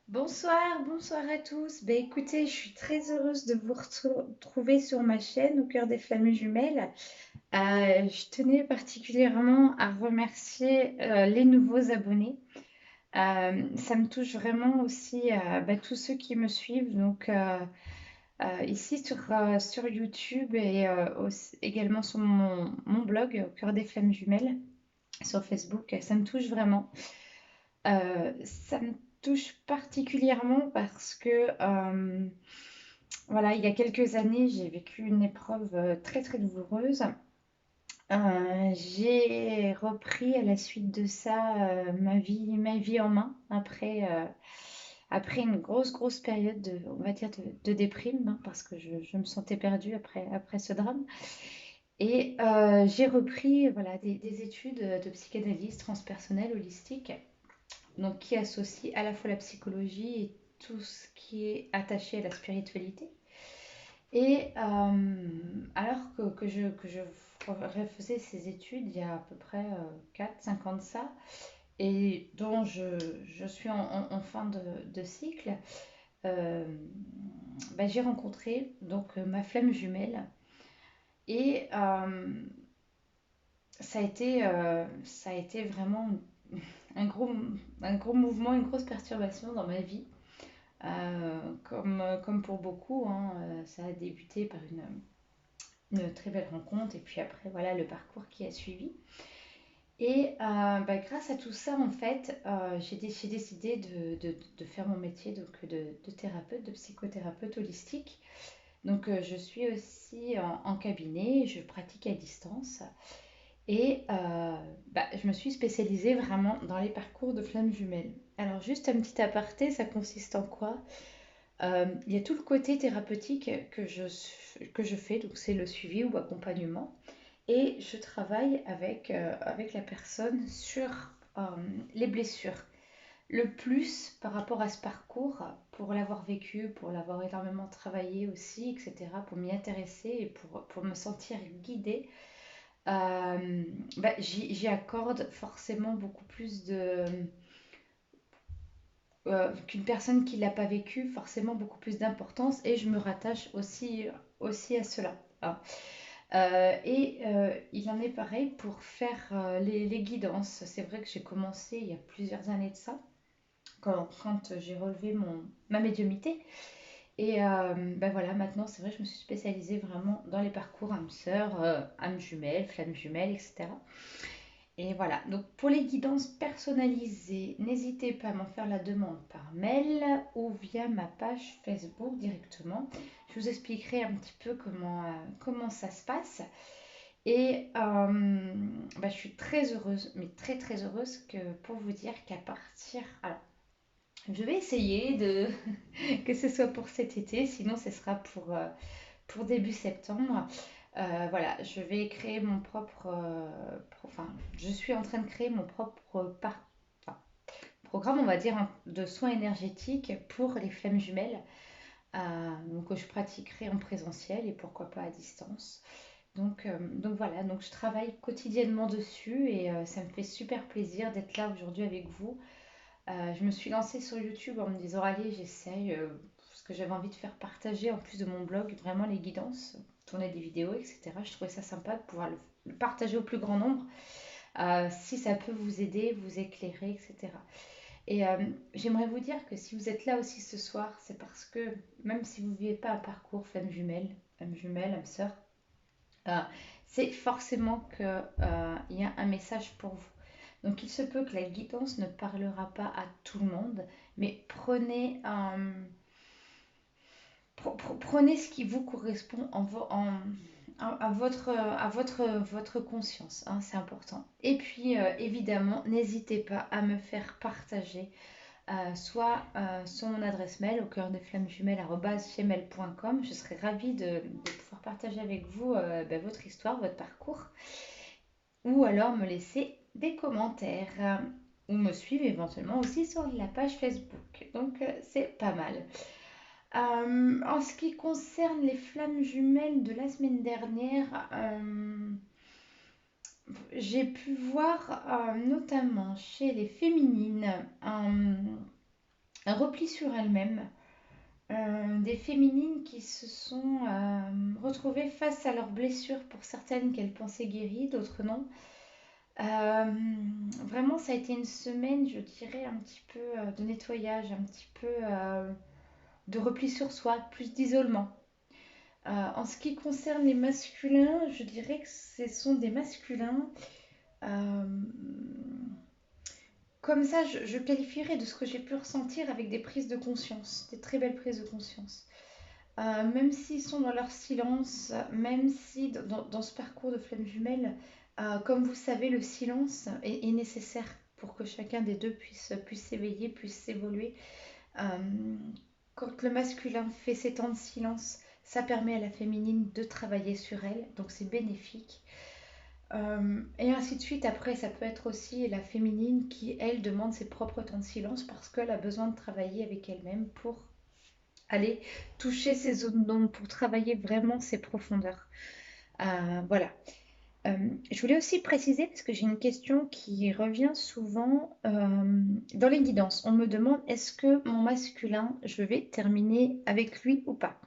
Bonsoir, bonsoir à tous. Ben, écoutez, je suis très heureuse de vous retrouver sur ma chaîne Au cœur des flammes jumelles. Je tenais particulièrement à remercier les nouveaux abonnés. Ça me touche vraiment aussi tous ceux qui me suivent. Ici sur YouTube et également sur mon blog Au cœur des flammes jumelles sur Facebook, ça me touche vraiment. Ça me touche particulièrement parce que voilà, il y a quelques années, j'ai vécu une épreuve très très douloureuse. J'ai repris à la suite de ça ma vie en main après une grosse période on va dire de déprime, hein, parce que je me sentais perdue après ce drame. Et j'ai repris voilà, des études de psychanalyse transpersonnelle holistique, donc qui associe à la fois la psychologie et tout ce qui est attaché à la spiritualité. Et alors que je refaisais ces études il y a à peu près 4-5 ans de ça, et dont je suis en fin de cycle, euh, j'ai rencontré donc ma flamme jumelle. Et ça a été vraiment un gros, un gros mouvement, une grosse perturbation dans ma vie. Comme pour beaucoup, hein, ça a débuté par une très belle rencontre et puis après, voilà, le parcours qui a suivi. Et grâce à tout ça, en fait, j'ai décidé de faire mon métier donc, de thérapeute, de psychothérapeute holistique. Donc, je suis aussi en cabinet, je pratique à distance. Et je me suis spécialisée vraiment dans les parcours de flammes jumelles. Alors, juste un petit aparté, ça consiste en quoi? Il y a tout le côté thérapeutique que je fais, donc c'est le suivi ou accompagnement. Et je travaille avec la personne sur euh, les blessures. Le plus par rapport à ce parcours, pour l'avoir vécu, pour l'avoir énormément travaillé aussi, etc., pour m'y intéresser et pour me sentir guidée, j'y accorde forcément beaucoup plus qu'une personne qui ne l'a pas vécu, forcément beaucoup plus d'importance, et je me rattache aussi à cela. Hein. Il en est pareil pour faire les guidances. C'est vrai que j'ai commencé il y a plusieurs années de ça, quand j'ai relevé ma médiumnité. Et voilà, maintenant, c'est vrai que je me suis spécialisée vraiment dans les parcours âme sœur, âme jumelle, flamme jumelle, etc. Et voilà, donc pour les guidances personnalisées, n'hésitez pas à m'en faire la demande par mail ou via ma page Facebook directement. Je vous expliquerai un petit peu comment ça se passe. Et je suis très heureuse, mais très très heureuse pour vous dire qu'à partir... Alors, je vais essayer que ce soit pour cet été, sinon ce sera pour début septembre. Voilà, je vais créer mon propre... enfin, je suis en train de créer mon propre enfin, programme, on va dire, hein, de soins énergétiques pour les flammes jumelles. Donc, je pratiquerai en présentiel et pourquoi pas à distance. Donc voilà, donc je travaille quotidiennement dessus et ça me fait super plaisir d'être là aujourd'hui avec vous. Je me suis lancée sur YouTube en me disant, allez, j'essaye, parce que j'avais envie de faire partager en plus de mon blog vraiment les guidances, tourner des vidéos, etc. Je trouvais ça sympa de pouvoir le partager au plus grand nombre, si ça peut vous aider, vous éclairer, etc. Et j'aimerais vous dire que si vous êtes là aussi ce soir, c'est parce que même si vous ne vivez pas un parcours femme jumelle, âme sœur, euh, c'est forcément qu'il y a un message pour vous. Donc il se peut que la guidance ne parlera pas à tout le monde, mais prenez ce qui vous correspond à votre conscience, hein, c'est important. Et puis évidemment, n'hésitez pas à me faire partager soit sur mon adresse mail au cœur des flammes jumelles@gmail.com. Je serais ravie de pouvoir partager avec vous votre histoire, votre parcours, ou alors me laisser des commentaires ou me suivre éventuellement aussi sur la page Facebook. Donc c'est pas mal. En ce qui concerne les flammes jumelles de la semaine dernière, j'ai pu voir notamment chez les féminines un repli sur elles-mêmes, des féminines qui se sont retrouvées face à leurs blessures, pour certaines qu'elles pensaient guéries, d'autres non. Euh, Vraiment, ça a été une semaine, je dirais, un petit peu de nettoyage, un petit peu de repli sur soi, plus d'isolement. En ce qui concerne les masculins, je dirais que ce sont des masculins. euh, Comme ça, je qualifierais de ce que j'ai pu ressentir avec des prises de conscience, des très belles prises de conscience. Même s'ils sont dans leur silence, même si dans ce parcours de flamme jumelle, comme vous savez, le silence est nécessaire pour que chacun des deux puisse s'éveiller, puisse s'évoluer. Euh, Quand le masculin fait ses temps de silence, ça permet à la féminine de travailler sur elle, donc c'est bénéfique. Et ainsi de suite, après, ça peut être aussi la féminine qui, elle, demande ses propres temps de silence parce qu'elle a besoin de travailler avec elle-même pour aller toucher ses zones d'ombre, pour travailler vraiment ses profondeurs. Voilà. Je voulais aussi préciser, parce que j'ai une question qui revient souvent dans les guidances. On me demande, est-ce que mon masculin, je vais terminer avec lui ou pas?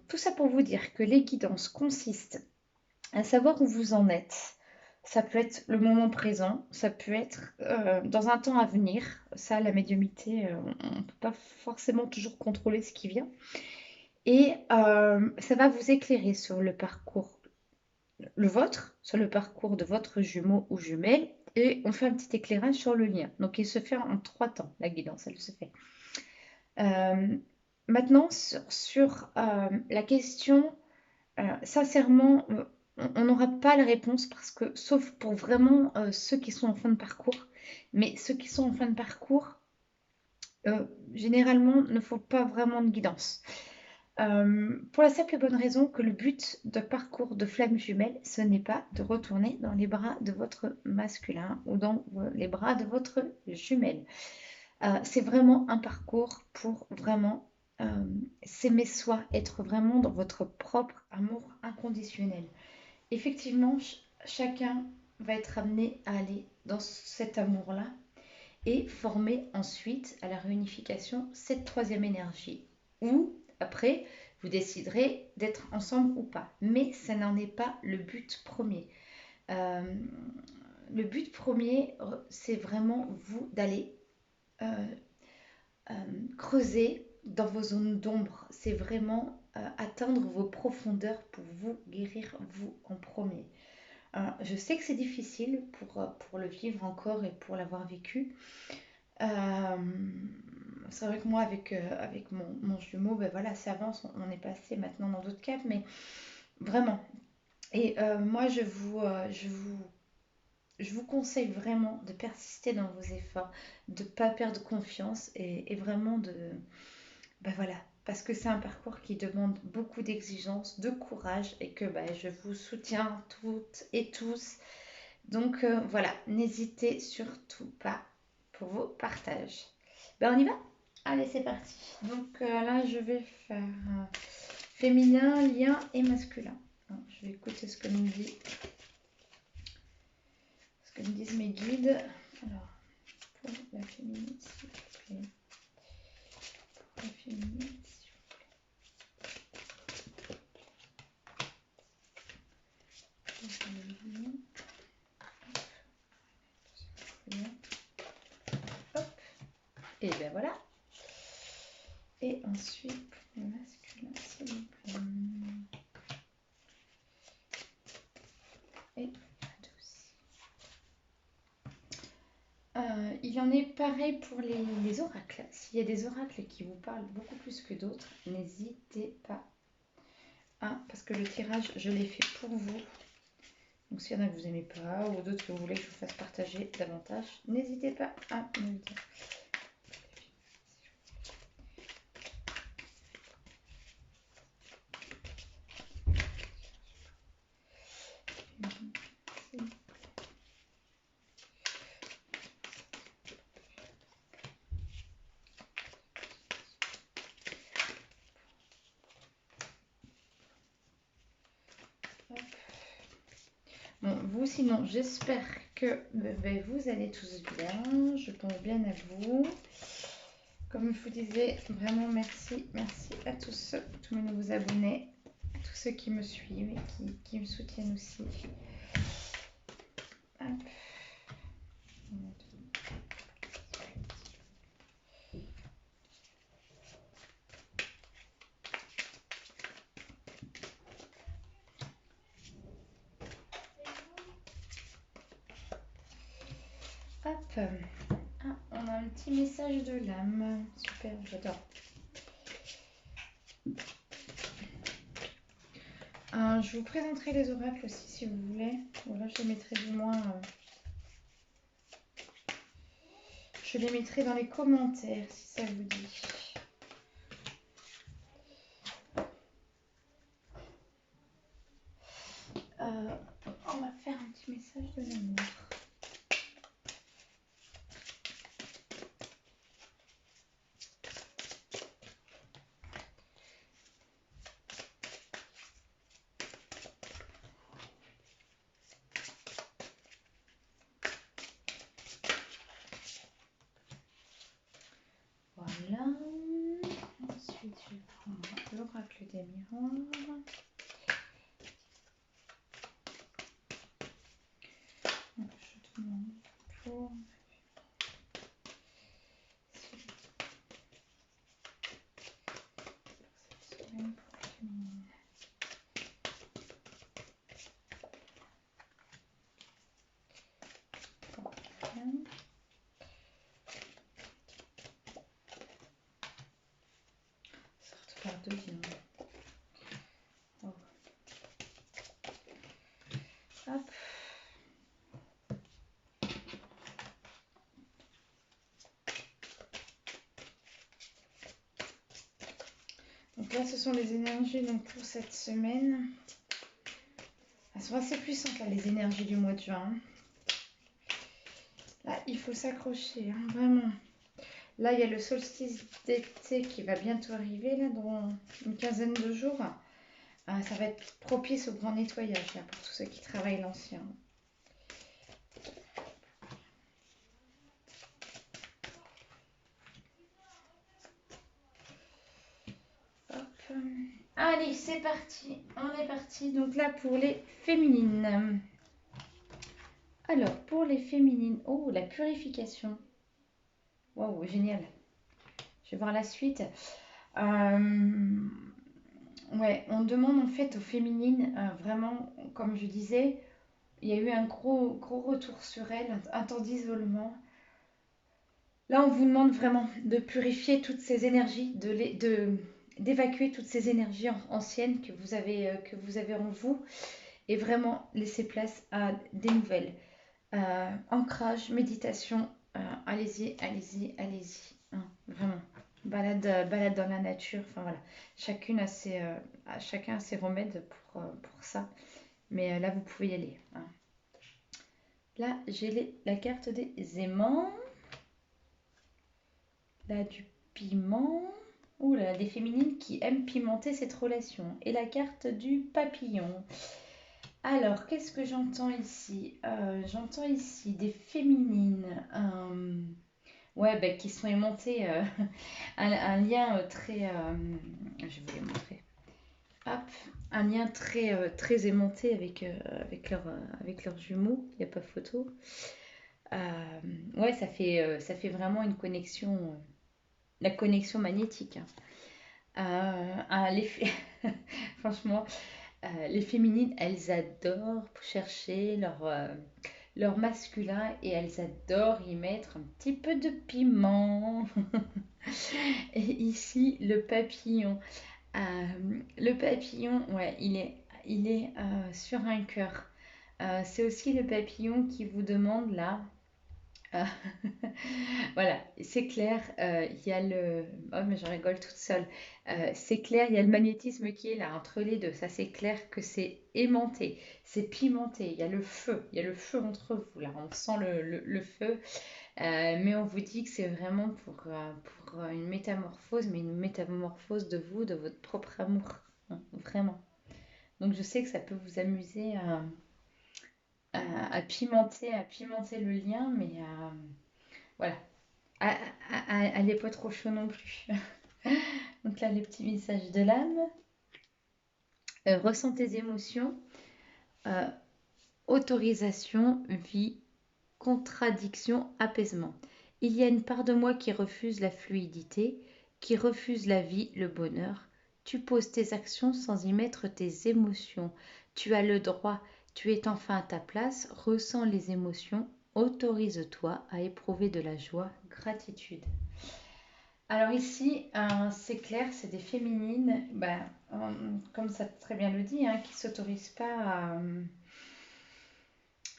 Tout ça pour vous dire que les guidances consistent à savoir où vous en êtes. Ça peut être le moment présent, ça peut être dans un temps à venir. Ça, la médiumité, on ne peut pas forcément toujours contrôler ce qui vient. Et ça va vous éclairer sur le parcours, le vôtre, sur le parcours de votre jumeau ou jumelle. Et on fait un petit éclairage sur le lien. Donc il se fait en 3 temps, la guidance, elle se fait. Euh, Maintenant, sur la question, sincèrement, on n'aura pas la réponse parce que, sauf pour vraiment ceux qui sont en fin de parcours, mais ceux qui sont en fin de parcours, généralement, ne faut pas vraiment de guidance. Pour la simple et bonne raison que le but de parcours de flamme jumelle, ce n'est pas de retourner dans les bras de votre masculin ou dans les bras de votre jumelle. C'est vraiment un parcours pour vraiment s'aimer soi, être vraiment dans votre propre amour inconditionnel. Effectivement, chacun va être amené à aller dans cet amour-là et former ensuite à la réunification cette troisième énergie. Ou après, vous déciderez d'être ensemble ou pas. Mais ça n'en est pas le but premier. Euh, le but premier, c'est vraiment vous d'aller euh, euh, creuser dans vos zones d'ombre. C'est vraiment atteindre vos profondeurs pour vous guérir, vous en premier. Je sais que c'est difficile pour le vivre encore et pour l'avoir vécu. Euh, c'est vrai que moi, avec mon jumeau, ben voilà, ça avance, on est passé maintenant dans d'autres caps, mais vraiment. Et moi, je vous conseille vraiment de persister dans vos efforts, de ne pas perdre confiance et vraiment ben voilà, parce que c'est un parcours qui demande beaucoup d'exigence, de courage et que ben, je vous soutiens toutes et tous. Donc voilà, n'hésitez surtout pas pour vos partages. Ben on y va? Allez, c'est parti. Donc là, je vais faire féminin, lien et masculin. Alors, je vais écouter ce que me dit, ce que me disent mes guides. Alors, pour la féminine, s'il vous plaît. Pour la féminine, hop. Et ben voilà. Et ensuite, pour le masculin, s'il vous plaît. Et il en est pareil pour les oracles. S'il y a des oracles qui vous parlent beaucoup plus que d'autres, n'hésitez pas. Parce que le tirage, je l'ai fait pour vous. Donc s'il y en a que vous n'aimez pas ou d'autres que vous voulez que je vous fasse partager davantage, n'hésitez pas à me le dire. Bon, vous sinon, j'espère que vous allez tous bien. Je pense bien à vous. comme je vous disais, vraiment merci, merci à tous mes nouveaux abonnés, à tous ceux qui me suivent et qui me soutiennent aussi. Hop. Hop. Ah, on a un petit message de l'âme. Super, j'adore. Je vous présenterai les oracles aussi si vous voulez. Voilà, je les mettrai du moins. Je les mettrai dans les commentaires si ça vous dit. On va faire un petit message de l'amour. Voilà. Ensuite, je vais prendre l'oracle des miroirs. Je demande pour cette semaine pour le féminin. Sorte par deux bien. Oh. Hop. Donc là, ce sont les énergies donc, pour cette semaine. Elles sont assez puissantes, là, les énergies du mois de juin. Là, il faut s'accrocher, hein, vraiment. Là, il y a le solstice d'été qui va bientôt arriver, là, dans une quinzaine de jours. Ça va être propice au grand nettoyage, là, pour tous ceux qui travaillent l'ancien. Hop. Allez, c'est parti. On est parti. Donc là, pour les féminines. Alors, pour les féminines. Oh, la purification. Waouh, génial. Je vais voir la suite. Ouais, on demande en fait aux féminines, vraiment, comme je disais, il y a eu un gros retour sur elles, un temps d'isolement. Là, on vous demande vraiment de purifier toutes ces énergies, d'évacuer toutes ces énergies anciennes que vous avez en vous et vraiment laisser place à des nouvelles. Ancrage, méditation, allez-y, allez-y, allez-y, hein, vraiment. Balade dans la nature, enfin voilà. Chacun a ses remèdes pour ça. Mais là, vous pouvez y aller, hein. Là, j'ai la carte des aimants. Là, du piment. Ouh là, des féminines qui aiment pimenter cette relation. Et la carte du papillon. Alors, qu'est-ce que j'entends ici? J'entends ici des féminines ouais, bah, qui sont aimantées. Un lien très... je vais vous les montrer. Hop, un lien très aimanté avec leurs jumeaux. Il n'y a pas photo. Ouais, ça fait vraiment une connexion, la connexion magnétique, hein. Franchement, les féminines, elles adorent chercher leur masculin et elles adorent y mettre un petit peu de piment. Et ici, le papillon. Le papillon, ouais, il est sur un cœur. C'est aussi le papillon qui vous demande là. euh, voilà, c'est clair, il y a le... Oh, mais je rigole toute seule. C'est clair, il y a le magnétisme qui est là, entre les deux. Ça, c'est clair que c'est aimanté, c'est pimenté. Il y a le feu entre vous, là. On sent le feu. Mais on vous dit que c'est vraiment pour une métamorphose, mais une métamorphose de vous, de votre propre amour, hein, vraiment. Donc, je sais que ça peut vous amuser à pimenter le lien, mais voilà, à elle n'est pas trop chaud non plus. Donc là, les petits messages de l'âme. Ressens tes émotions. Euh, autorisation, vie, contradiction, apaisement. Il y a une part de moi qui refuse la fluidité, qui refuse la vie, le bonheur. Tu poses tes actions sans y mettre tes émotions. Tu as le droit, tu es enfin à ta place, ressens les émotions, autorise-toi à éprouver de la joie, gratitude. Alors ici, c'est clair, c'est des féminines, comme ça très bien le dit, qui ne s'autorisent pas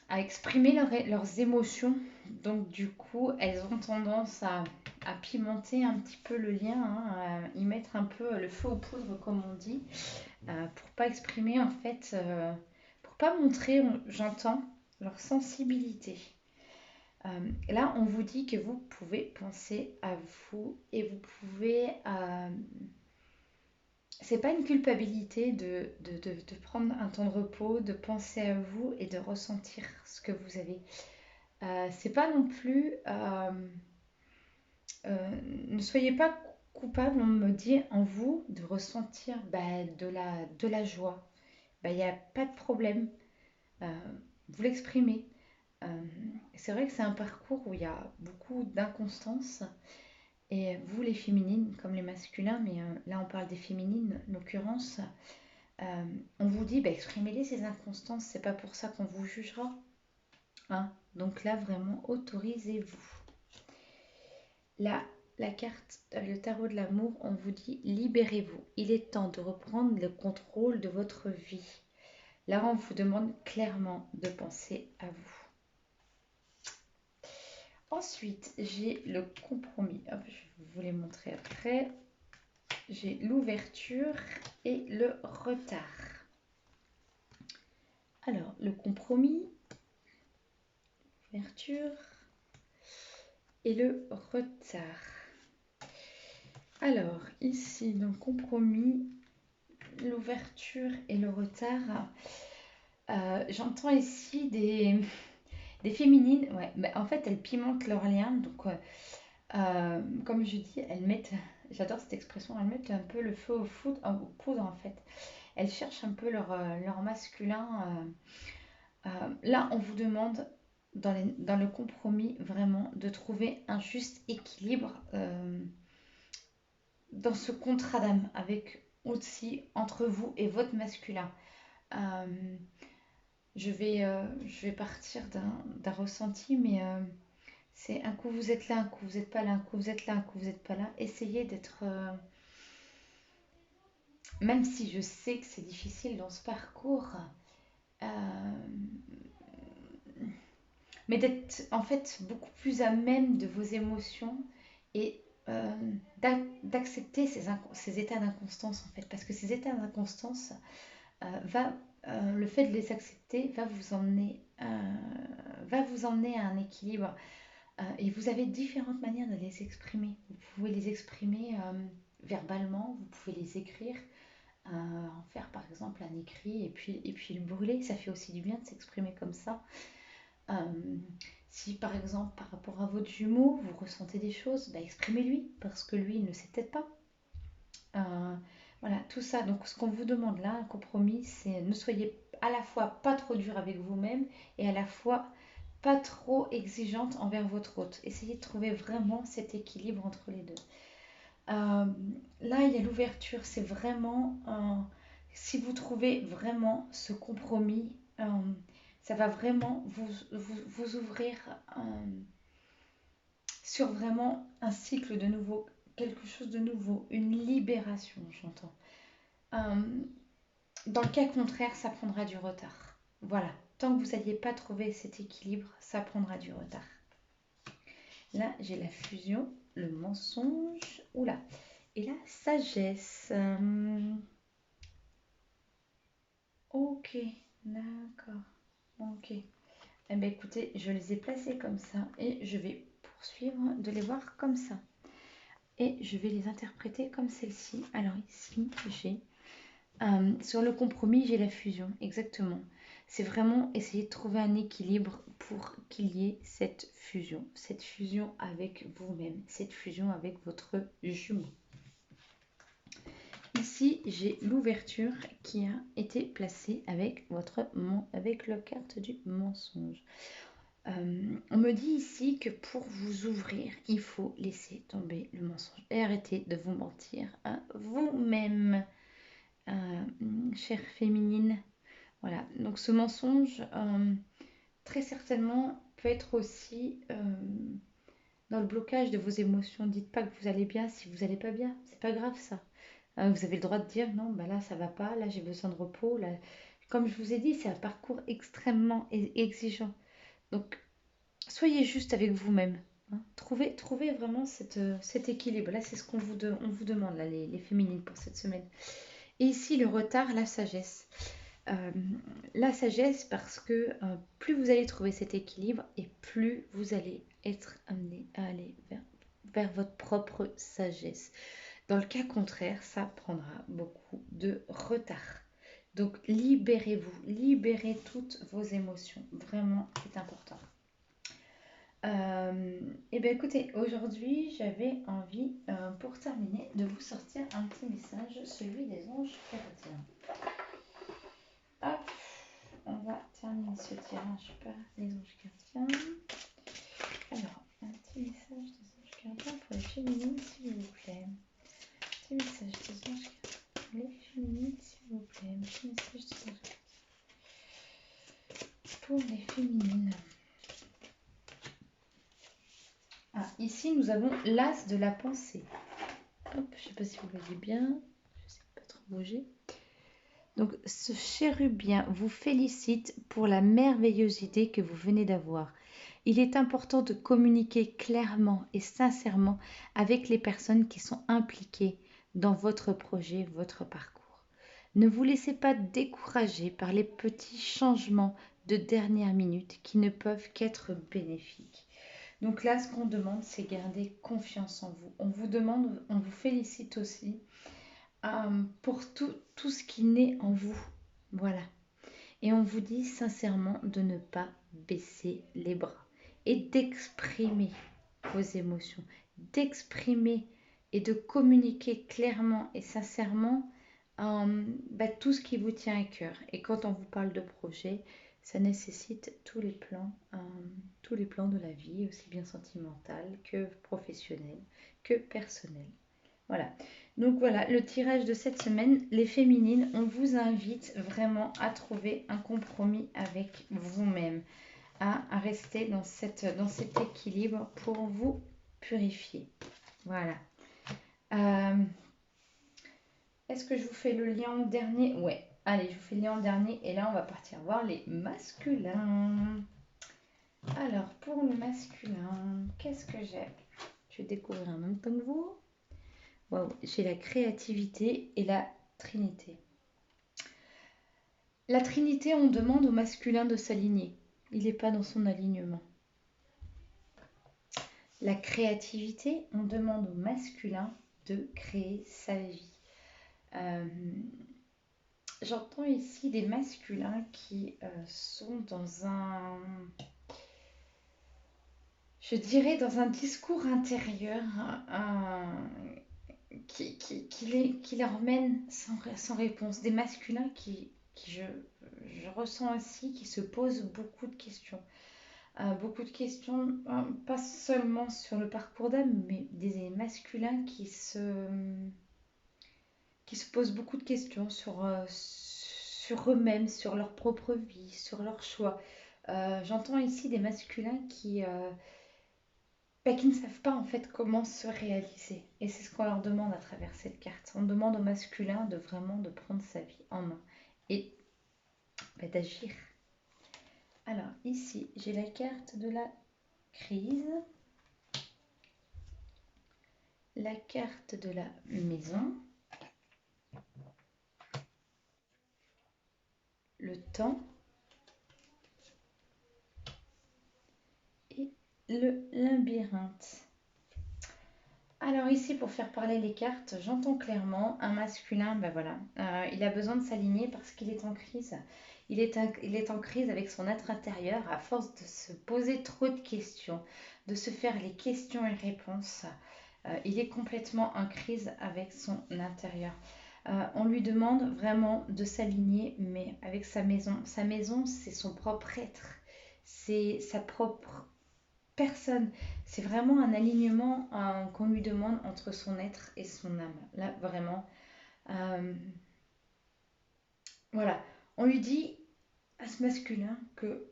à exprimer leurs émotions. Donc du coup, elles ont tendance à pimenter un petit peu le lien, à y mettre un peu le feu aux poudres, comme on dit, pour pas exprimer en fait, pour pas montrer, j'entends, leur sensibilité. Là, on vous dit que vous pouvez penser à vous et vous pouvez... c'est pas une culpabilité de prendre un temps de repos, de penser à vous et de ressentir ce que vous avez. C'est pas non plus... euh, ne soyez pas coupable, on me dit, en vous, de ressentir de la joie. Il n'y a pas de problème. Euh, vous l'exprimez. Euh, c'est vrai que c'est un parcours où il y a beaucoup d'inconstance. Et vous, les féminines, comme les masculins, mais là on parle des féminines, en l'occurrence, on vous dit, exprimez-les ces inconstances, c'est pas pour ça qu'on vous jugera. Hein. Donc là, vraiment, autorisez-vous. Là, la carte, le tarot de l'amour, on vous dit, libérez-vous. Il est temps de reprendre le contrôle de votre vie. Là, on vous demande clairement de penser à vous. Ensuite, j'ai le compromis. Hop, je vais vous les montrer après. J'ai l'ouverture et le retard. Alors, le compromis, l'ouverture et le retard. Alors, ici, dans le compromis, l'ouverture et le retard, j'entends ici des féminines. Ouais, mais en fait, elles pimentent leur lien. Donc, comme je dis, elles mettent, j'adore cette expression, elles mettent un peu le feu aux poudres en fait. Elles cherchent un peu leur masculin. Là, on vous demande dans le compromis vraiment de trouver un juste équilibre dans ce contrat d'âme avec aussi entre vous et votre masculin. Euh, je vais partir d'un ressenti, mais c'est un coup vous êtes là, un coup vous n'êtes pas là, un coup vous êtes là, un coup vous n'êtes pas là. Essayez d'être, même si je sais que c'est difficile dans ce parcours, euh, mais d'être en fait beaucoup plus à même de vos émotions et d'accepter ces états d'inconstance en fait, parce que ces états d'inconstance le fait de les accepter va vous emmener à un équilibre. Et vous avez différentes manières de les exprimer. Vous pouvez les exprimer verbalement, vous pouvez les écrire, en faire par exemple un écrit et puis le brûler. Ça fait aussi du bien de s'exprimer comme ça. Euh, si par exemple par rapport à votre jumeau, vous ressentez des choses, exprimez-lui parce que lui, il ne sait peut-être pas. Voilà, tout ça. Donc ce qu'on vous demande là, un compromis, c'est ne soyez à la fois pas trop dur avec vous-même et à la fois pas trop exigeante envers votre hôte. Essayez de trouver vraiment cet équilibre entre les deux. Là, il y a l'ouverture. C'est vraiment, si vous trouvez vraiment ce compromis, ça va vraiment vous ouvrir sur vraiment un cycle de nouveau, quelque chose de nouveau, une libération, j'entends. Euh, Dans le cas contraire, ça prendra du retard. Voilà. Tant que vous n'alliez pas trouver cet équilibre, ça prendra du retard. Là, j'ai la fusion, le mensonge, oula, et la sagesse. Ok, d'accord. Ok. Eh bien, écoutez, je les ai placés comme ça et je vais poursuivre de les voir comme ça. Et je vais les interpréter comme celle-ci. Alors ici, j'ai sur le compromis, j'ai la fusion, exactement. c'est vraiment essayer de trouver un équilibre pour qu'il y ait cette fusion avec vous-même, cette fusion avec votre jumeau. Ici, j'ai l'ouverture qui a été placée avec la carte du mensonge. On me dit ici que pour vous ouvrir, il faut laisser tomber le mensonge et arrêter de vous mentir à vous-même, chère féminine. Voilà, donc ce mensonge, très certainement, peut être aussi dans le blocage de vos émotions. Dites pas que vous allez bien si vous n'allez pas bien, c'est pas grave ça. Vous avez le droit de dire non, bah là ça va pas, là j'ai besoin de repos. Là... Comme je vous ai dit, c'est un parcours extrêmement exigeant. Donc soyez juste avec vous-même. Hein. Trouvez vraiment cet équilibre. Là, c'est ce qu'on on vous demande, là, les féminines, pour cette semaine. Et ici, le retard, la sagesse. La sagesse parce que plus vous allez trouver cet équilibre et plus vous allez être amené à aller vers votre propre sagesse. Dans le cas contraire, ça prendra beaucoup de retard. Donc libérez-vous, libérez toutes vos émotions. Vraiment, c'est important. Et bien écoutez, aujourd'hui j'avais envie, pour terminer, de vous sortir un petit message, celui des anges gardiens. Hop, on va terminer ce tirage par les anges gardiens. Alors, un petit message des anges gardiens pour les féminines, s'il vous plaît. Petit message des anges gardiens pour les féminines, s'il vous plaît. Petit message des anges gardiens pour les féminines. Ah, ici, nous avons l'as de la pensée. Hop, je ne sais pas si vous voyez bien. Je ne sais pas trop bouger. Donc, ce chérubien vous félicite pour la merveilleuse idée que vous venez d'avoir. Il est important de communiquer clairement et sincèrement avec les personnes qui sont impliquées dans votre projet, votre parcours. Ne vous laissez pas décourager par les petits changements de dernière minute qui ne peuvent qu'être bénéfiques. Donc là, ce qu'on demande, c'est garder confiance en vous. On vous félicite aussi pour tout ce qui naît en vous. Voilà. Et on vous dit sincèrement de ne pas baisser les bras et d'exprimer vos émotions, d'exprimer et de communiquer clairement et sincèrement tout ce qui vous tient à cœur. Et quand on vous parle de projet, ça nécessite tous les plans de la vie, aussi bien sentimental que professionnel, que personnel. Voilà. Donc voilà, le tirage de cette semaine, les féminines, on vous invite vraiment à trouver un compromis avec vous-même, à rester dans cet équilibre pour vous purifier. Voilà. Est-ce que je vous fais le lien en dernier? Ouais. Allez, je vous fais le lien en dernier et là, on va partir voir les masculins. Alors, pour le masculin, qu'est-ce que j'ai? Je vais découvrir en même temps que vous. Waouh, j'ai la créativité et la trinité. La trinité, on demande au masculin de s'aligner. Il n'est pas dans son alignement. La créativité, on demande au masculin de créer sa vie. J'entends ici des masculins qui sont dans un... Je dirais dans un discours intérieur qui leur mène sans réponse. Des masculins qui je ressens aussi, qui se posent beaucoup de questions. Beaucoup de questions, pas seulement sur le parcours d'âme, mais des masculins qui se posent beaucoup de questions sur eux-mêmes, sur leur propre vie, sur leurs choix. J'entends ici des masculins qui ne savent pas en fait comment se réaliser. Et c'est ce qu'on leur demande à travers cette carte. On demande au masculin de vraiment de prendre sa vie en main et d'agir. Alors ici, j'ai la carte de la crise, la carte de la maison, le temps et le labyrinthe. Alors ici, pour faire parler les cartes, j'entends clairement un masculin, il a besoin de s'aligner parce qu'il est en crise. il est en crise avec son être intérieur à force de se poser trop de questions, de se faire les questions et réponses. Il est complètement en crise avec son intérieur. On lui demande vraiment de s'aligner, mais avec sa maison. Sa maison, c'est son propre être, c'est sa propre personne. C'est vraiment un alignement qu'on lui demande entre son être et son âme. Là, vraiment. euh, voilà. On lui dit à ce masculin que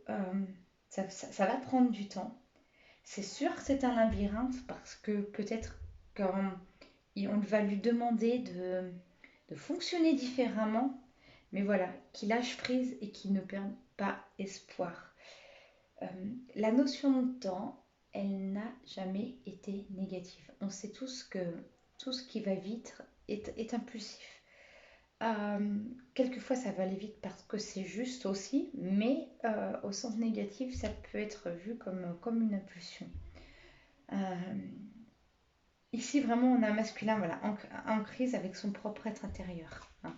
ça va prendre du temps. C'est sûr que c'est un labyrinthe parce que peut-être qu'on va lui demander de fonctionner différemment, mais voilà, qu'il lâche prise et qu'il ne perde pas espoir. Euh, la notion de temps, elle n'a jamais été négative. On sait tous que tout ce qui va vite est impulsif. Quelquefois, ça va aller vite parce que c'est juste aussi, mais au sens négatif, ça peut être vu comme une impulsion. Euh, Ici, vraiment, on a un masculin voilà, en crise avec son propre être intérieur. Hein.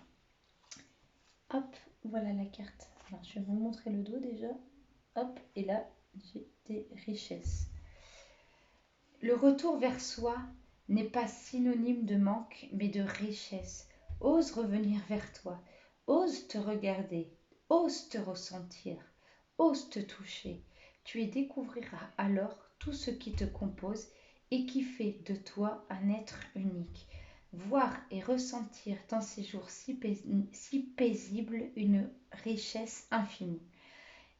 Hop, voilà la carte. Alors, je vais vous montrer le dos déjà. Hop, et là, j'ai des richesses. Le retour vers soi n'est pas synonyme de manque, mais de richesse. Ose revenir vers toi, ose te regarder, ose te ressentir, ose te toucher. Tu y découvriras alors tout ce qui te compose et qui fait de toi un être unique. Voir et ressentir dans ces jours si paisibles une richesse infinie.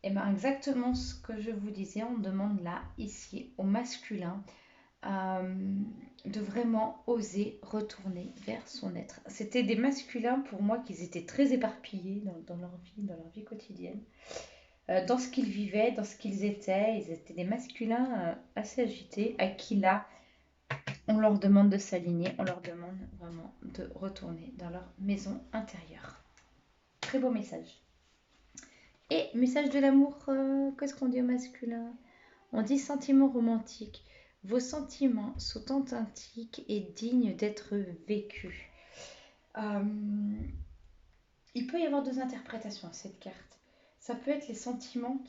Et bien exactement ce que je vous disais, on demande là, ici, au masculin, de vraiment oser retourner vers son être. C'était des masculins pour moi qui étaient très éparpillés dans leur vie quotidienne, dans ce qu'ils vivaient, dans ce qu'ils étaient. Ils étaient des masculins assez agités, à qui là, on leur demande de s'aligner, on leur demande vraiment de retourner dans leur maison intérieure. Très beau message. Et message de l'amour, qu'est-ce qu'on dit au masculin? On dit sentiments romantiques. Vos sentiments sont authentiques et dignes d'être vécus. Euh, il peut y avoir deux interprétations à cette carte. Ça peut être les sentiments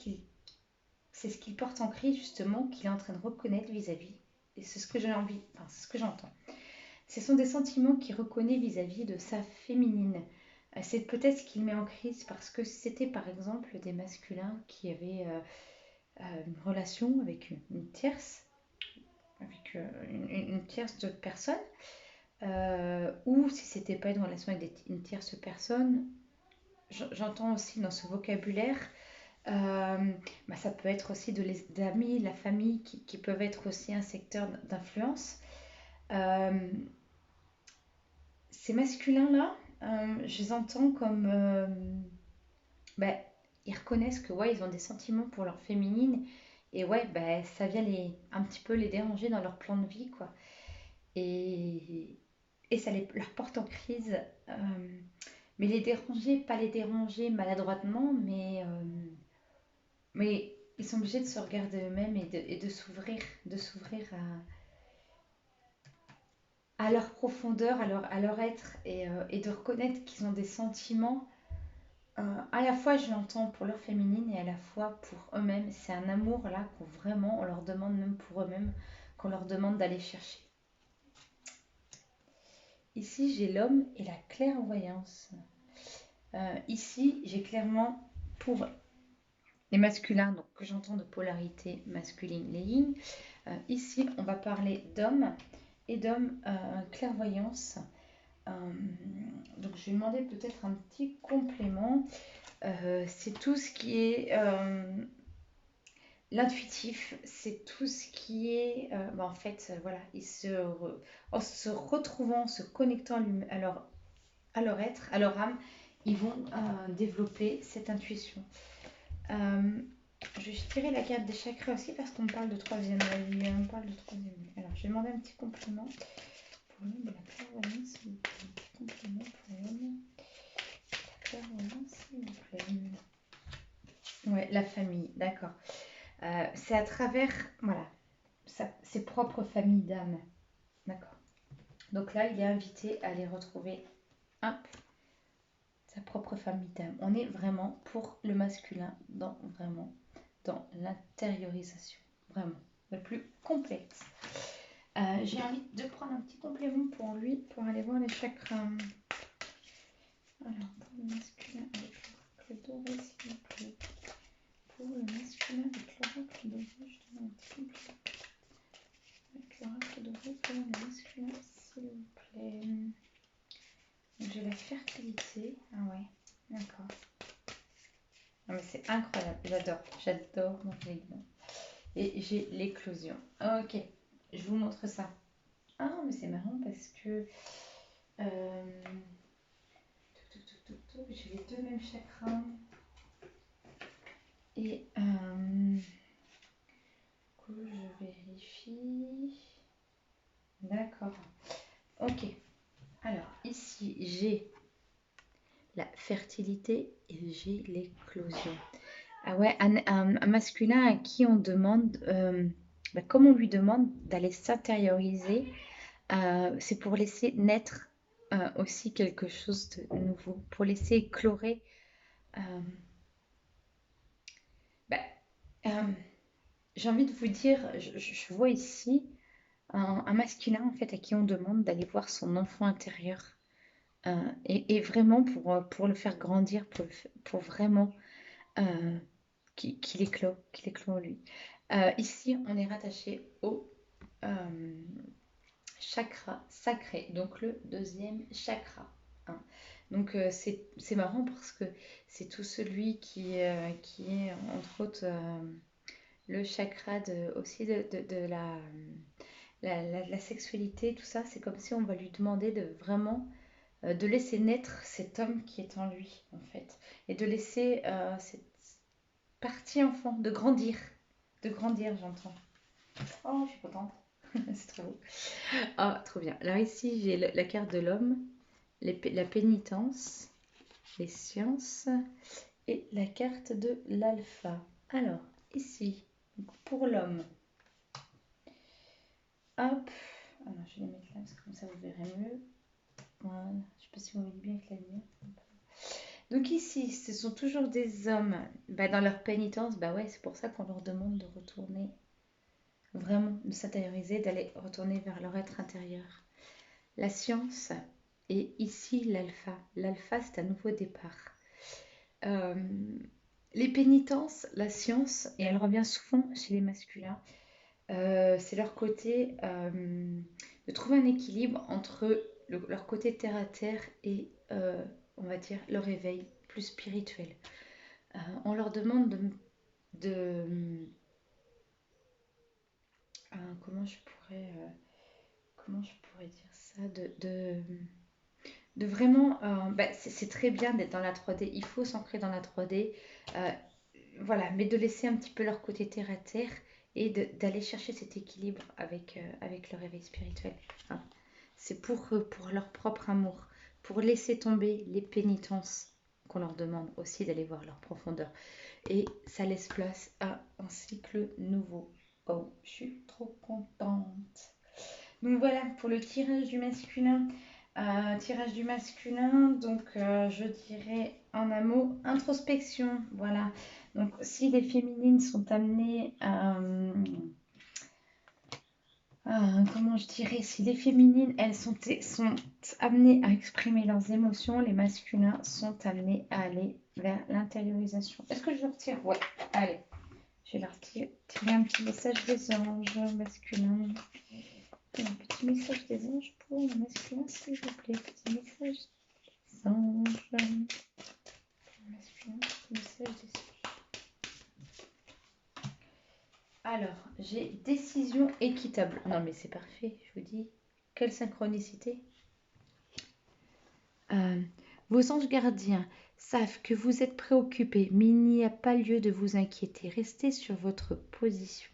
c'est ce qu'il porte en crise justement, qu'il est en train de reconnaître vis-à-vis. Et c'est ce que j'ai envie, enfin, c'est ce que j'entends. Ce sont des sentiments qu'il reconnaît vis-à-vis de sa féminine. C'est peut-être ce qu'il met en crise parce que c'était par exemple des masculins qui avaient une relation avec une tierce, avec une tierce de personne, ou si c'était pas une relation avec une tierce personne, j'entends aussi dans ce vocabulaire, ça peut être aussi des amis, la famille qui peuvent être aussi un secteur d'influence. Euh, Ces masculins-là, je les entends comme ben, ils reconnaissent que ouais, ils ont des sentiments pour leur féminine et ouais, ben, ça vient un petit peu les déranger dans leur plan de vie, quoi. Et, et ça leur porte en crise. Mais les déranger, pas les déranger maladroitement, mais ils sont obligés de se regarder eux-mêmes et de s'ouvrir à leur profondeur, à leur être et de reconnaître qu'ils ont des sentiments. À la fois, je l'entends pour leur féminine et à la fois pour eux-mêmes. C'est un amour là qu'on vraiment, on leur demande même pour eux-mêmes, qu'on leur demande d'aller chercher. Ici, j'ai l'homme et la clairvoyance. Ici, j'ai clairement pour les masculins, donc que j'entends de polarité masculine, les lignes. Ici, on va parler d'homme et d'homme clairvoyance. Donc, je vais demander peut-être un petit complément. C'est tout ce qui est l'intuitif, c'est tout ce qui est, en fait, voilà, en se retrouvant, en se connectant à leur être, à leur âme, ils vont développer cette intuition. Je vais tirer la carte des chakras aussi parce qu'on parle de troisième œil. On parle de troisième œil. Alors, je vais demander un petit complément pour l'homme de la clairvoyance. Un petit complément pour l'homme de la clairvoyance, s'il vous plaît. Ouais, la famille, d'accord. C'est à travers, voilà, ses propres familles d'âme. D'accord. Donc là, il est invité à les retrouver. Hop. sa propre famille d'âme. On est vraiment pour le masculin vraiment dans l'intériorisation, vraiment, le plus complexe. J'ai envie de prendre un petit complément pour lui, pour aller voir les chakras. Alors, pour le masculin avec l'oracle doré, s'il vous plaît. Pour le masculin avec l'oracle doré, je donne un petit complément. Avec l'oracle doré pour le masculin, s'il vous plaît. Donc, j'ai la fertilité. Ah ouais, d'accord. Ah, mais c'est incroyable, j'adore mon réglage. Et j'ai l'éclosion. Ok, je vous montre ça. Ah, mais c'est marrant parce que j'ai les deux mêmes chakras. Et du coup, je vérifie. D'accord. Ok. Alors, ici, j'ai la fertilité et j'ai l'éclosion. Ah ouais, un masculin à qui on demande, comme on lui demande d'aller s'intérioriser, c'est pour laisser naître aussi quelque chose de nouveau, pour laisser éclorer. euh, bah, euh, j'ai envie de vous dire, je vois ici un masculin en fait à qui on demande d'aller voir son enfant intérieur et vraiment pour le faire grandir, pour vraiment qu'il éclot en lui. Ici, on est rattaché au chakra sacré, donc le deuxième chakra. Hein. Donc c'est marrant parce que c'est tout celui qui est entre autres le chakra aussi de la sexualité, tout ça. C'est comme si on va lui demander de vraiment de laisser naître cet homme qui est en lui en fait et de laisser cette partie enfant, de grandir j'entends. Oh, je suis contente. C'est trop beau. Ah, trop bien. Alors ici, j'ai la carte de l'homme, la pénitence, les sciences et la carte de l'alpha. Alors, ici, pour l'homme. Hop. Alors, je vais les mettre là parce que comme ça, vous verrez mieux. Voilà. Je ne sais pas si vous voyez bien avec la lumière. Donc ici, ce sont toujours des hommes dans leur pénitence. Bah ouais, c'est pour ça qu'on leur demande de retourner, vraiment, de s'intérioriser, d'aller retourner vers leur être intérieur. La science et ici l'alpha. L'alpha, c'est un nouveau départ. Euh, les pénitences, la science, et elle revient souvent chez les masculins, c'est leur côté de trouver un équilibre entre leur côté terre à terre et, on va dire, leur éveil plus spirituel. On leur demande de comment je pourrais dire ça, de vraiment, c'est très bien d'être dans la 3D, il faut s'ancrer dans la 3D, euh, voilà, mais de laisser un petit peu leur côté terre à terre et d'aller chercher cet équilibre avec leur réveil spirituel. Hein. C'est pour leur propre amour, pour laisser tomber les pénitences qu'on leur demande aussi d'aller voir leur profondeur. Et ça laisse place à un cycle nouveau. Oh, je suis trop contente. Donc voilà pour le tirage du masculin. Donc je dirais en un mot introspection. Voilà. Donc si les féminines sont amenées comment je dirais, si les féminines elles sont amenées à exprimer leurs émotions, les masculins sont amenés à aller vers l'intériorisation. Est-ce que je le retire? Ouais, allez. Je vais leur tirer un petit message des anges masculins. Un petit message des anges pour le masculin, s'il vous plaît. Petit message des anges. Masculin, petit message des anges. Alors, j'ai décision équitable. Non, mais c'est parfait, je vous dis. Quelle synchronicité. Vos anges gardiens savent que vous êtes préoccupés, mais il n'y a pas lieu de vous inquiéter. Restez sur votre position.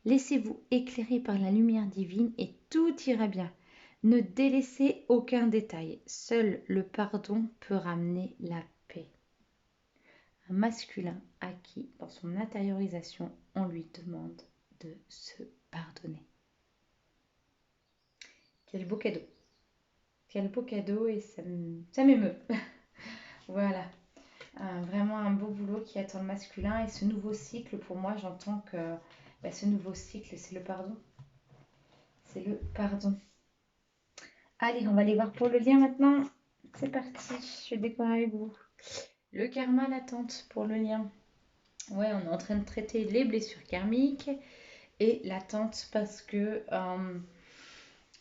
Laissez-vous éclairer par la lumière divine et tout ira bien. Ne délaissez aucun détail. Seul le pardon peut ramener la paix. Un masculin à qui, dans son intériorisation, on lui demande de se pardonner. Quel beau cadeau. Quel beau cadeau et ça m'émeut. Voilà. Vraiment un beau boulot qui attend le masculin. Et ce nouveau cycle, pour moi, j'entends que bah, ce nouveau cycle, c'est le pardon. C'est le pardon. Allez, on va aller voir pour le lien maintenant. C'est parti, je vais découvrir avec vous. Le karma, l'attente pour le lien. Ouais, on est en train de traiter les blessures karmiques et l'attente parce que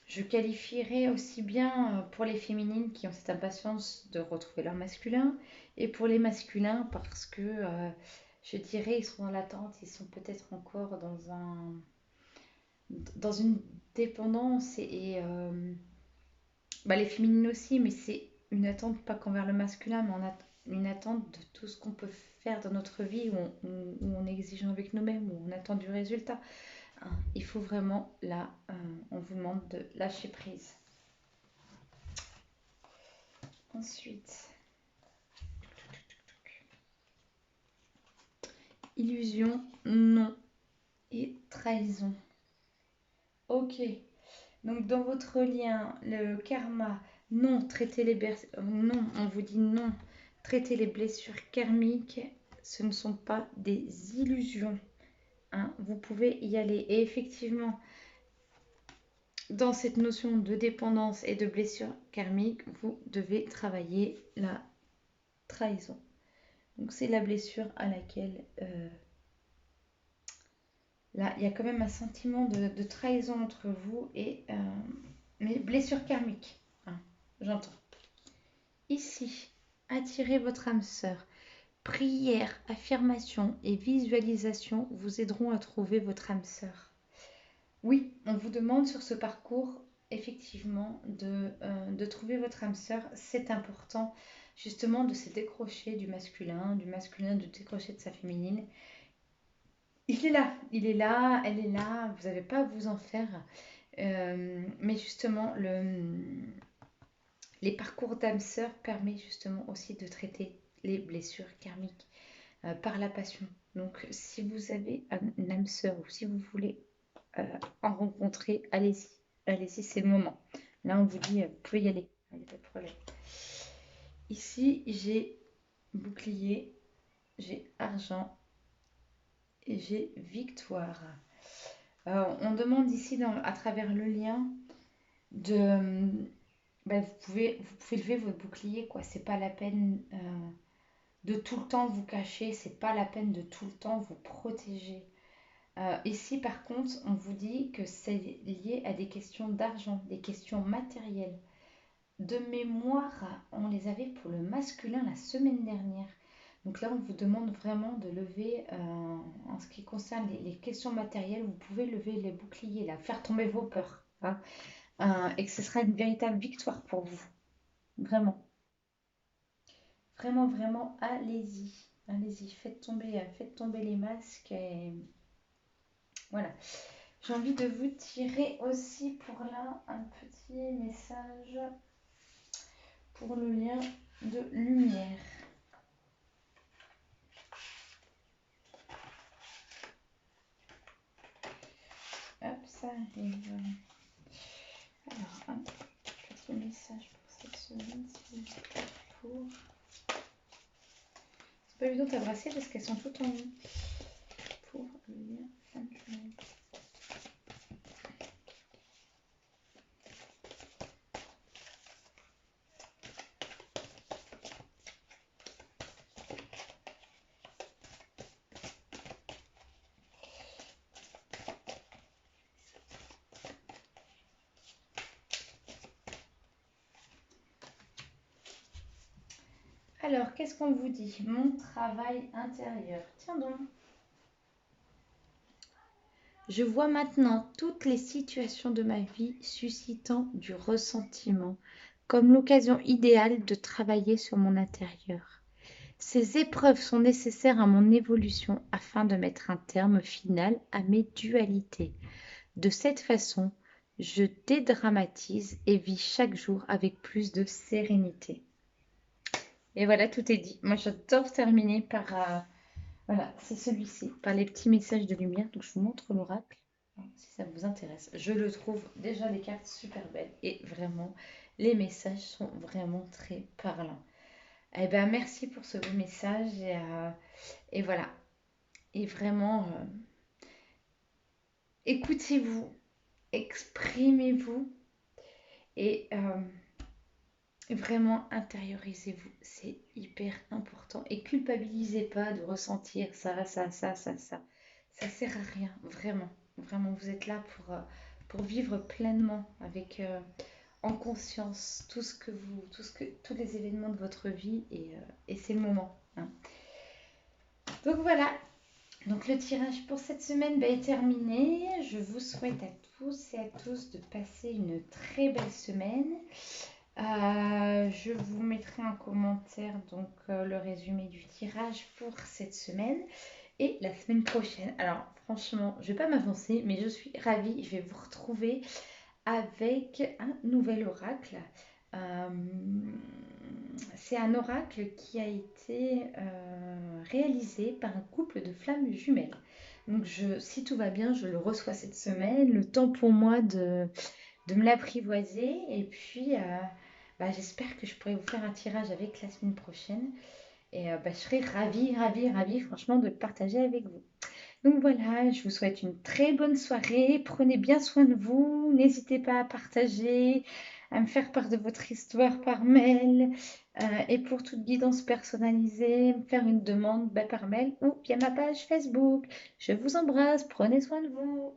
je qualifierais aussi bien pour les féminines qui ont cette impatience de retrouver leur masculin et pour les masculins parce que je dirais ils sont dans l'attente, ils sont peut-être encore dans une dépendance bah, les féminines aussi, mais c'est une attente pas qu'envers le masculin, mais une attente de tout ce qu'on peut faire dans notre vie où on est exigeant avec nous-mêmes, où on attend du résultat. Hein, il faut vraiment, là, on vous demande de lâcher prise. Ensuite, illusion, non. Et trahison. Ok. Donc dans votre lien, le karma, non, non, on vous dit non. Traiter les blessures karmiques, ce ne sont pas des illusions. Hein, vous pouvez y aller. Et effectivement, dans cette notion de dépendance et de blessure karmique, vous devez travailler la trahison. Donc c'est la blessure à laquelle là, il y a quand même un sentiment de trahison entre vous et mais blessure karmique. Hein, j'entends. Ici, attirez votre âme sœur. Prière, affirmation et visualisation vous aideront à trouver votre âme sœur. Oui, on vous demande sur ce parcours effectivement de trouver votre âme sœur. C'est important justement de se décrocher du masculin de décrocher de sa féminine. Il est là, elle est là, vous n'avez pas à vous en faire. Mais justement, les parcours d'âme sœur permettent justement aussi de traiter les blessures karmiques par la passion. Donc, si vous avez une âme sœur ou si vous voulez en rencontrer, allez-y. Allez-y, c'est le moment. Là, on vous dit, vous pouvez y aller. Il n'y a pas de problème. Ici, j'ai bouclier, j'ai argent et j'ai victoire. On demande ici, à travers le lien, de vous pouvez lever votre bouclier, quoi. C'est pas la peine de tout le temps vous cacher, c'est pas la peine de tout le temps vous protéger. Ici, par contre, on vous dit que c'est lié à des questions d'argent, des questions matérielles. De mémoire, on les avait pour le masculin la semaine dernière. Donc là, on vous demande vraiment de lever, en ce qui concerne les questions matérielles, vous pouvez lever les boucliers, là, faire tomber vos peurs. Hein. Et que ce sera une véritable victoire pour vous. Vraiment. Vraiment, vraiment, allez-y. Allez-y, faites tomber les masques. Et voilà. J'ai envie de vous tirer aussi pour là un petit message pour le lien de lumière. Hop, ça arrive. Alors, un petit message pour cette semaine, pour... C'est pas évident à brasser parce qu'elles sont toutes en haut. Pour le lien naturel. Alors, qu'est-ce qu'on vous dit? Mon travail intérieur. Tiens donc. Je vois maintenant toutes les situations de ma vie suscitant du ressentiment, comme l'occasion idéale de travailler sur mon intérieur. Ces épreuves sont nécessaires à mon évolution afin de mettre un terme final à mes dualités. De cette façon, je dédramatise et vis chaque jour avec plus de sérénité. Et voilà, tout est dit. Moi, j'adore terminer par, voilà, c'est celui-ci, par les petits messages de lumière. Donc, je vous montre l'oracle, si ça vous intéresse. Je le trouve déjà les cartes super belles et vraiment, les messages sont vraiment très parlants. Eh ben, merci pour ce beau message et voilà. Et vraiment, écoutez-vous, exprimez-vous et vraiment intériorisez-vous. C'est hyper important. Et culpabilisez pas de ressentir ça, ça, ça, ça, ça. Ça sert à rien, vraiment. Vraiment, vous êtes là pour vivre pleinement avec en conscience tous les événements de votre vie et c'est le moment, hein. Donc voilà, donc le tirage pour cette semaine est terminé. Je vous souhaite à tous et à tous de passer une très belle semaine. Je vous mettrai en commentaire donc le résumé du tirage pour cette semaine et la semaine prochaine. Alors franchement, je ne vais pas m'avancer, mais je suis ravie. Je vais vous retrouver avec un nouvel oracle. Euh, c'est un oracle qui a été réalisé par un couple de flammes jumelles. Donc si tout va bien, je le reçois cette semaine. Le temps pour moi de me l'apprivoiser. Et puis, j'espère que je pourrai vous faire un tirage avec la semaine prochaine. Et je serai ravie, ravie, ravie, franchement, de le partager avec vous. Donc voilà, je vous souhaite une très bonne soirée. Prenez bien soin de vous. N'hésitez pas à partager, à me faire part de votre histoire par mail. Et pour toute guidance personnalisée, me faire une demande par mail ou via ma page Facebook. Je vous embrasse. Prenez soin de vous.